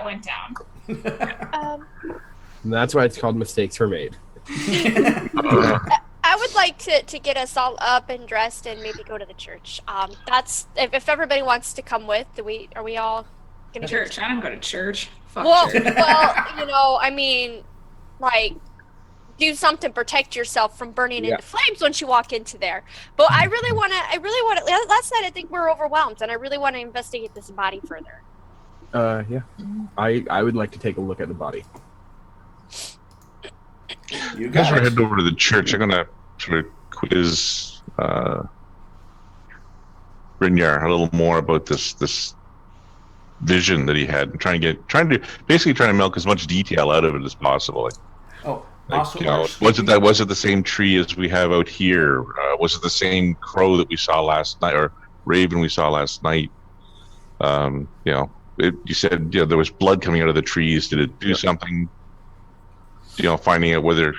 went down. Um, And that's why it's called Mistakes Were Made. I would like to get us all up and dressed and maybe go to the church. That's if everybody wants to come with. Are we all gonna get? Church. I don't go to church. Fuck Well, church. I mean, like do something, protect yourself from burning Yeah. into flames once you walk into there. But I really want to. Last night I think we were overwhelmed, and I really want to investigate this body further. Yeah. I would like to take a look at the body. You As got we're it. heading over to the church, I'm gonna sort of quiz Brynjar a little more about this vision that he had, and trying to milk as much detail out of it as possible. Oh, Like, also, was it the same tree as we have out here? Was it the same crow that we saw last night, or raven we saw last night? You said there was blood coming out of the trees. Did it do something? Finding out whether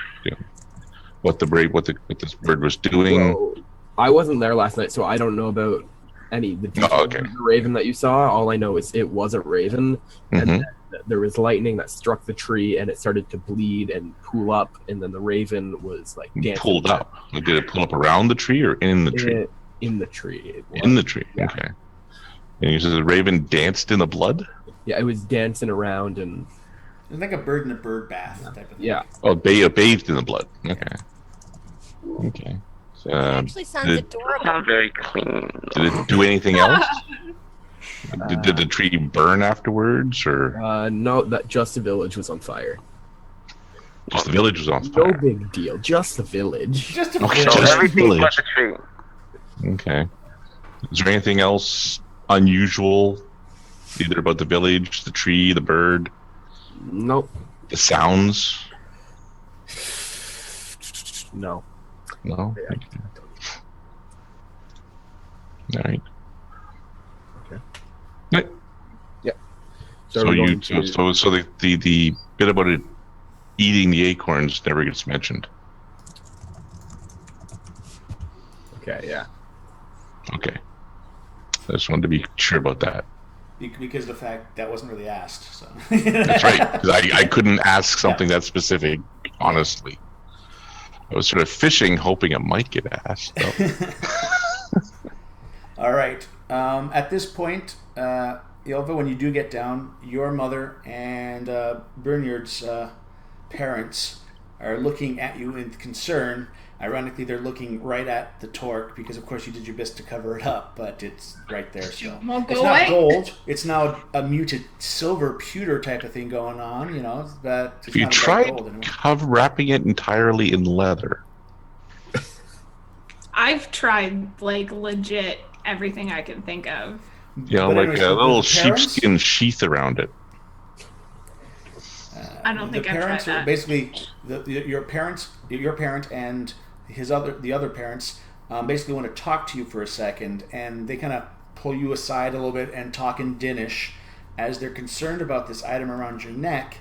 what this bird was doing. Well, I wasn't there last night, so I don't know about any the details okay. of the raven that you saw. All I know is it was a raven, and then there was lightning that struck the tree, and it started to bleed and pool up, and then the raven was like dancing. Pulled up. Like, did it pull up around the tree or in the tree? In the tree. It was. In the tree. Yeah. Okay. And you said the raven danced in the blood? Yeah, it was dancing around and. it's like a bird in a bird bath type of thing. Yeah. Oh, bathed in the blood. Okay. Okay. It actually sounds adorable. Not very clean. Did it do anything else? Did the tree burn afterwards, or No, that just the village was on fire. just the village was on No fire? big deal, just the village. Just a Okay, So just everything village. but the tree. Okay. Is there anything else unusual, either about the village, the tree, the bird, Nope. the sounds? No. No. Yeah. All right. Okay. Right. So, So we're you going to- so the bit about it eating the acorns never gets mentioned. Okay, yeah. Okay. I just wanted to be sure about that. because of the fact that wasn't really asked. So That's right. Because I couldn't ask something that specific, honestly. I was sort of fishing, hoping it might get asked. Though. All right. At this point, Ilva, when you do get down, your mother and Bernard's parents are looking at you in concern. Ironically, they're looking right at the torque because, of course, you did your best to cover it up, but it's right there still. Won't go It's not away. gold. It's now a muted silver pewter type of thing going on, but it's If you not about tried gold anymore. wrapping it entirely in leather, I've tried like legit everything I can think of. But like anyways, a the little parents- sheepskin sheath around it. I don't think the I've tried parents are that. basically your parent and the other parents basically want to talk to you for a second, and they kind of pull you aside a little bit and talk in Danish as they're concerned about this item around your neck,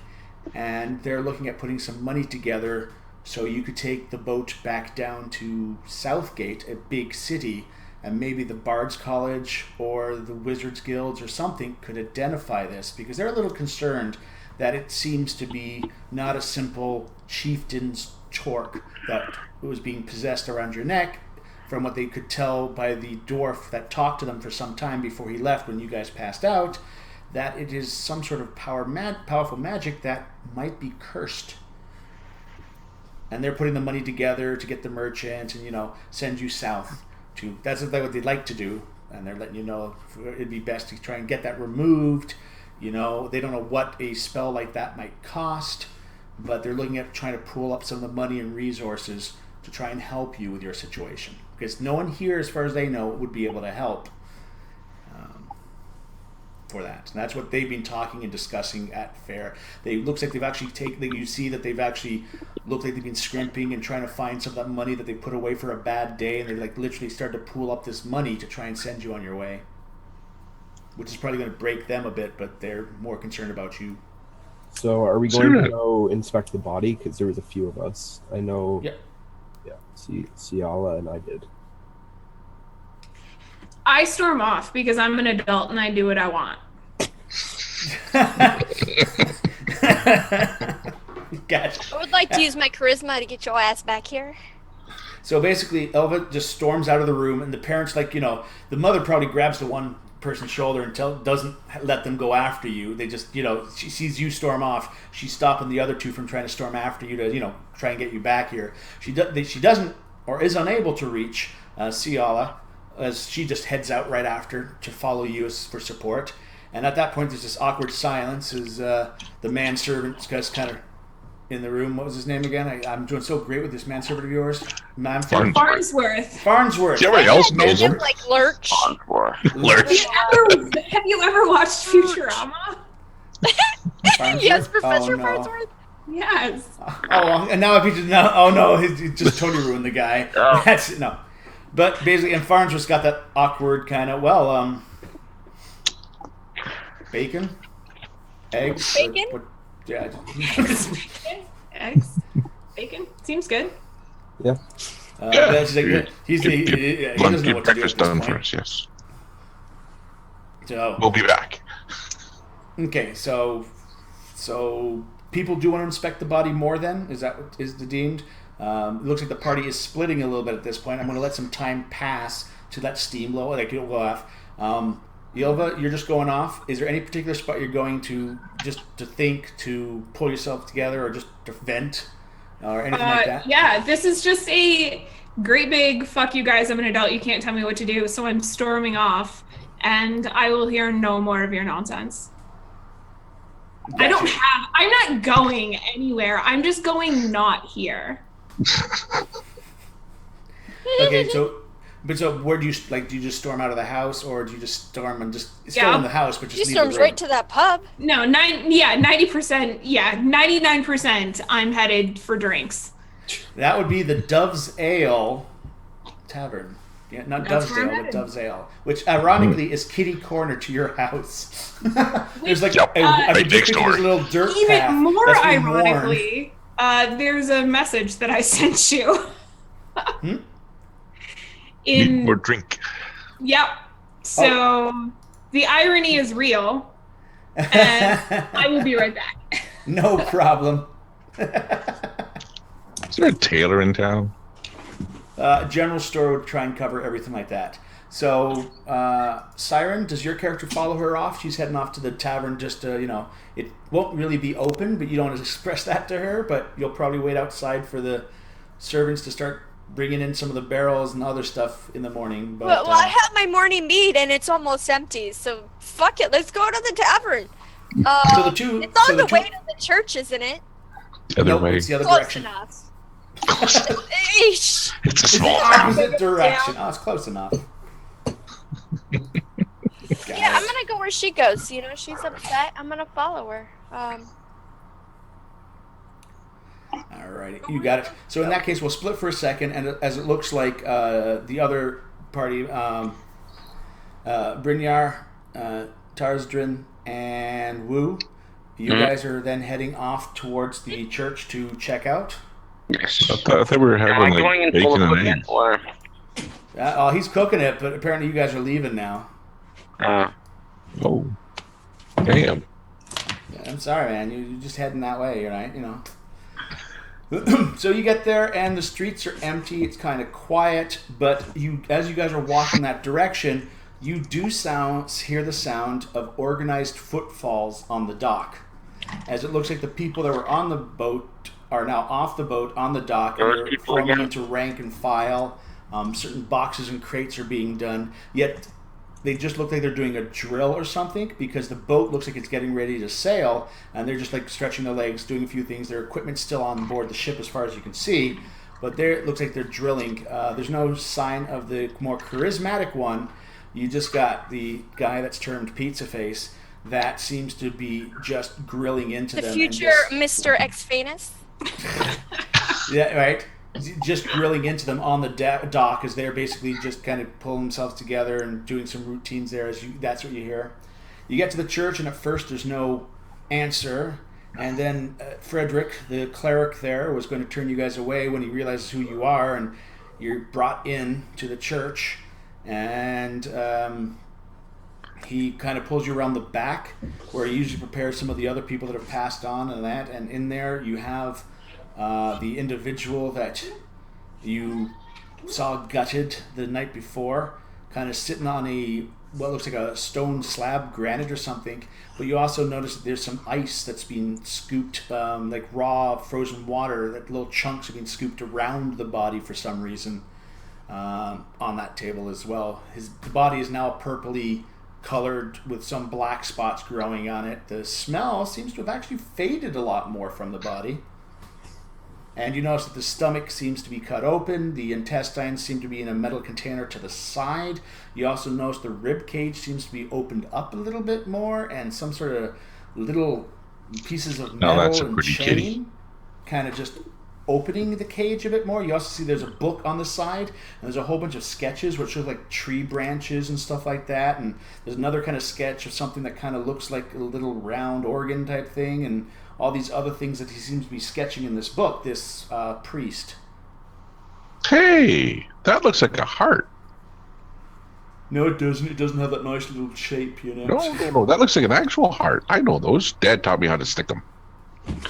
and they're looking at putting some money together so you could take the boat back down to Southgate, a big city, and maybe the Bards College or the Wizards Guilds or something could identify this, because they're a little concerned that it seems to be not a simple chieftain's torque that was being possessed around your neck, from what they could tell by the dwarf that talked to them for some time before he left when you guys passed out, that it is some sort of powerful magic that might be cursed. And they're putting the money together to get the merchant and, send you south to... That's what they'd like to do, and they're letting you know it'd be best to try and get that removed. They don't know what a spell like that might cost, but they're looking at trying to pool up some of the money and resources to try and help you with your situation. Because no one here, as far as they know, would be able to help for that. And that's what they've been talking and discussing at fair. Looks like they've actually you see that they've actually looked like they've been scrimping and trying to find some of that money that they put away for a bad day, and they literally started to pool up this money to try and send you on your way. Which is probably going to break them a bit, but they're more concerned about you. So are we going to go inspect the body? Because there was a few of us. I know. Yep. Yeah. Ciala and I did. I storm off because I'm an adult and I do what I want. Gotcha. I would like to use my charisma to get your ass back here. So basically, Elva just storms out of the room, and the parents, like, the mother probably grabs the one person's shoulder and doesn't let them go after you. They just, she sees you storm off. She's stopping the other two from trying to storm after you to, try and get you back here. She doesn't or is unable to reach Ciala, as she just heads out right after to follow you for support. And at that point, there's this awkward silence as the manservant guy's kind of in the room. What was his name again? I'm doing so great with this manservant of yours. Farnsworth. Farnsworth. Everybody else knows him. Like Lurch. Lurch. Have you ever watched Futurama? Yes, Professor Oh, no. Farnsworth. Yes. Oh, and now I picture now. Oh no, he just totally ruined the guy. Oh. That's no. But basically, and Farnsworth's got that awkward kind of bacon, eggs, Bacon? yeah. Eggs. Bacon. Seems good. Yeah. But she's like, he doesn't know what to do at Breakfast this done for point. us, yes. So We'll be back. okay, so people do want to inspect the body more. Then is that what is deemed? It looks like the party is splitting a little bit at this point. I'm going to let some time pass to let steam low, like it'll go off. Ylva, you're just going off. Is there any particular spot you're going to just to think, to pull yourself together, or just to vent, or anything like that? Yeah, this is just a great big fuck you guys. I'm an adult. You can't tell me what to do. So I'm storming off, and I will hear no more of your nonsense. Gotcha. I'm not going anywhere. I'm just going not here. Okay, so where do you do? You just storm out of the house, or do you just storm and just still Yeah. in the house, but just She leave storms the room? right to that pub. No, 90%. Yeah, 99%. I'm headed for drinks. That would be the Dove's Ale Tavern. Yeah, not That's Dove's where I'm Ale, but headed. Dove's Ale, which ironically is kitty corner to your house. There's like Yep. I Right could just next picture door. this little dirt Even path more that's been worn. ironically, there's a message that I sent you. Need more drink. Yep. So the irony is real, and I will be right back. No problem. Is there a tailor in town? General store would try and cover everything like that. So, Siren, does your character follow her off? She's heading off to the tavern just to, it won't really be open, but you don't want to express that to her, but you'll probably wait outside for the servants to start bringing in some of the barrels and other stuff in the morning. But, Well, I have my morning meat and it's almost empty, so fuck it. Let's go to the tavern. So the two- It's on so the the two- way to the church, isn't it? The other nope, way. it's the other Close direction. enough. Eesh. It's a It's the small town. opposite direction. Oh, it's close enough. Yeah, I'm gonna go where she goes. She's upset. I'm gonna follow her. Alrighty, you got it. So in that case, we'll split for a second, and as it looks like the other party, Brynjar, Tarsdrin, and Wu, you guys are then heading off towards the church to check out. Yes. I thought we were Am I having going like in full bacon and equipment eggs. or? Oh, he's cooking it, but apparently you guys are leaving now. Oh, damn. Yeah, I'm sorry, man. You're just heading that way, right? So you get there, and the streets are empty. It's kind of quiet, but as you guys are walking that direction, you do hear the sound of organized footfalls on the dock. As it looks like the people that were on the boat are now off the boat on the dock, and Those they're people forming again? into rank and file. Certain boxes and crates are being done, yet they just look like they're doing a drill or something, because the boat looks like it's getting ready to sail, and they're just like stretching their legs, doing a few things. Their equipment's still on board the ship as far as you can see, but there it looks like they're drilling. There's no sign of the more charismatic one. You just got the guy that's termed Pizza Face that seems to be just grilling into The them. future Mr. X-Famous. Yeah, right. Just grilling into them on the dock as they're basically just kind of pulling themselves together and doing some routines there. That's what you hear. You get to the church, and at first there's no answer. And then Frederick, the cleric there, was going to turn you guys away when he realizes who you are, and you're brought in to the church. And he kind of pulls you around the back, where he usually prepares some of the other people that have passed on and that. And in there, you have the individual that you saw gutted the night before, kind of sitting on what looks like a stone slab, granite or something. But you also notice that there's some ice that's being scooped, like raw frozen water, that little chunks are being scooped around the body for some reason on that table as well. The body is now purpley colored with some black spots growing on it. The smell seems to have actually faded a lot more from the body. And you notice that the stomach seems to be cut open. The intestines seem to be in a metal container to the side. You also notice the rib cage seems to be opened up a little bit more, and some sort of little pieces of metal and chain kind of just opening the cage a bit more. You also see there's a book on the side, and there's a whole bunch of sketches which look like tree branches and stuff like that. And there's another kind of sketch of something that kind of looks like a little round organ type thing, and all these other things that he seems to be sketching in this book, this priest. Hey, that looks like a heart. No, it doesn't. It doesn't have that nice little shape, you know. No. That looks like an actual heart. I know those. Dad taught me how to stick them. Does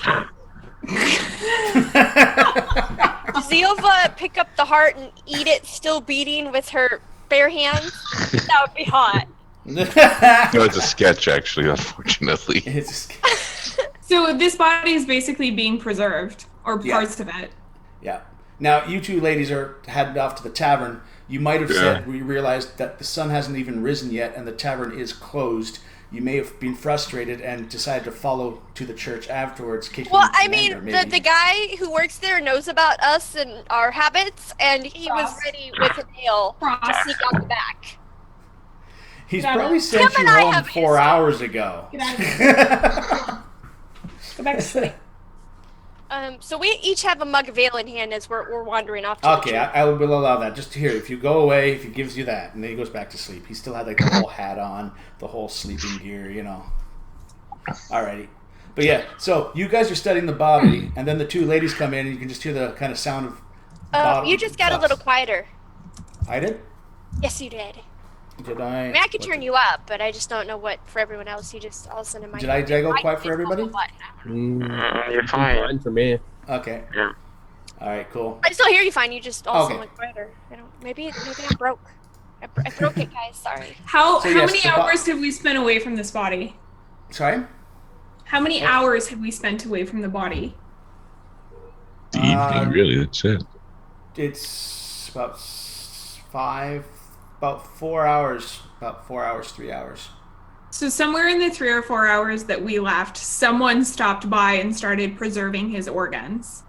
Ziova pick up the heart and eat it still beating with her bare hands? That would be hot. No, it's a sketch, actually, unfortunately. It's a sketch. So this body is basically being preserved, or parts of it. Yeah. Now, you two ladies are headed off to the tavern. You might have said we realized that the sun hasn't even risen yet and the tavern is closed. You may have been frustrated and decided to follow to the church afterwards. Well, I mean, the guy who works there knows about us and our habits, and he was ready with a nail to sneak out the back. He's probably sent you home 4 hours ago. Get out of here. Go back to sleep. So we each have a mug of ale in hand as we're wandering off to the Okay, church. I will allow that. Just here, if you go away, if he gives you that, and then he goes back to sleep. He still had like the whole hat on, the whole sleeping gear, you know. Alrighty. But yeah, so you guys are studying the body, and then the two ladies come in, and you can just hear the kind of sound of bottle You just got a little quieter. I did? Yes, you did. Did I? I mean, I could turn you up, but I just don't know what for everyone else. You just all of a sudden Did I go quiet for everybody? You're fine. For me. Okay. Yeah. Alright, cool. I still hear you fine. You just also Okay. went quieter. I don't. Maybe I broke. I broke it, guys. Sorry. How So yes, many the hours have we spent away from this body? Sorry? How many hours have we spent away from the body? The evening, really, that's it. It's about 4 hours. About 4 hours, 3 hours. So somewhere in the 3 or 4 hours that we left, someone stopped by and started preserving his organs.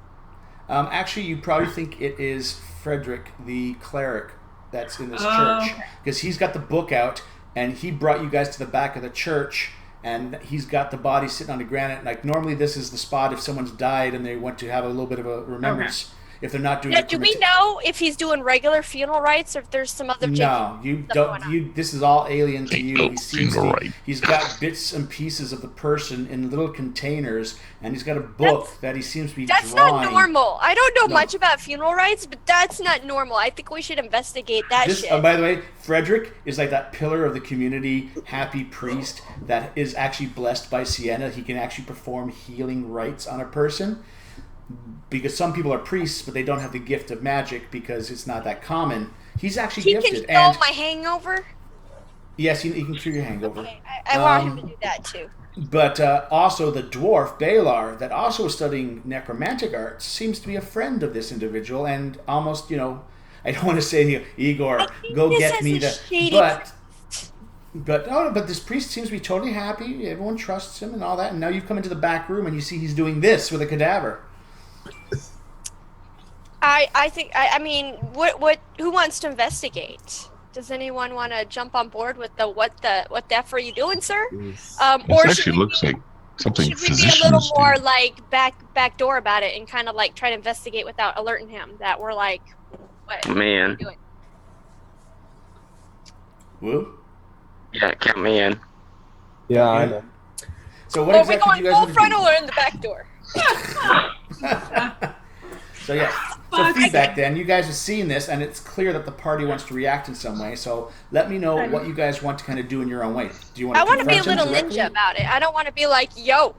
Actually, you probably think it is Frederick, the cleric, that's in this church. Okay. Because he's got the book out, and he brought you guys to the back of the church, and he's got the body sitting on the granite. Like, normally this is the spot if someone's died and they want to have a little bit of a remembrance. If they're not doing Yeah, do we know if he's doing regular funeral rites or if there's some other No, you stuff don't. going You. This is all alien to you. No He seems funeral to, rite. he's got bits and pieces of the person in little containers, and he's got a book that he seems to be That's drawing. not normal. I don't know No. much about funeral rites, but that's not normal. I think we should investigate that This, shit. by the way, Frederick is like that pillar of the community, happy priest that is actually blessed by Sienna. He can actually perform healing rites on a person. Because some people are priests, but they don't have the gift of magic because it's not that common. He's actually he gifted. can heal my hangover. Yes, he can cure your hangover. Okay, I want him to do that too. But also the dwarf, Balar, that also is studying necromantic arts, seems to be a friend of this individual and almost, I don't want to say to you, Igor, go this get is me a the... shady But this priest seems to be totally happy. Everyone trusts him and all that. And now you've come into the back room and you see he's doing this with a cadaver. I think I mean who wants to investigate? Does anyone want to jump on board with the what the F are you doing, sir? This Or actually looks like something should we be a physicians little do. more like back door about it and kind of like try to investigate without alerting him that we're like, what are Man. you doing? Woo. Yeah, count me in. Yeah, I know. So what Are we exactly do going you guys full want to frontal do? or in the back door? So yeah. So for feedback then. You guys have seen this, and it's clear that the party wants to react in some way. So let me know what you guys want to kind of do in your own way. Do you want? I want to be a little ninja about it. I don't want to be like, yo,